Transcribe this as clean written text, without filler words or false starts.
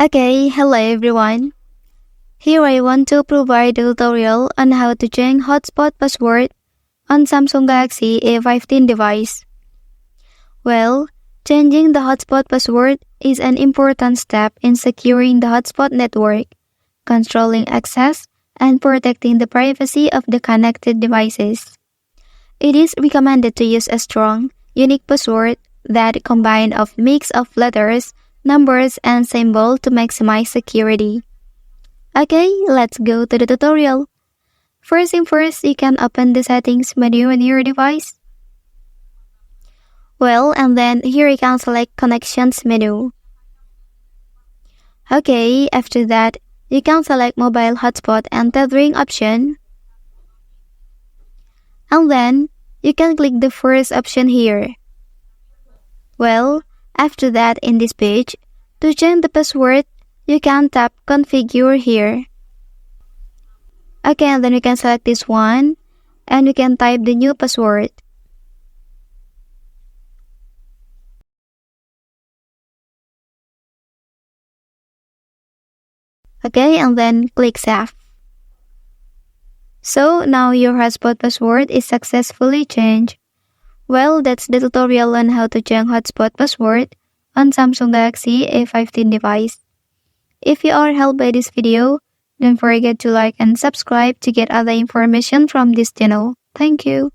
Okay, hello everyone. Here I want to provide a tutorial on how to change hotspot password on Samsung Galaxy A15 device. Well, changing the hotspot password is an important step in securing the hotspot network, controlling access, and protecting the privacy of the connected devices. It is recommended to use a strong, unique password that combines a mix of letters, numbers, and symbols to maximize security. Okay, let's go to the tutorial. First thing first, you can open the settings menu on your device. And then here you can select connections menu. Okay, after that, you can select mobile hotspot and tethering option. And then, you can click the first option here. After that in this page, to change the password, you can tap configure here. Okay, and then you can select this one, and you can type the new password. Okay, and then click save. So now your hotspot password is successfully changed. That's the tutorial on how to change hotspot password on Samsung Galaxy A15 device. If you are helped by this video, don't forget to like and subscribe to get other information from this channel. Thank you.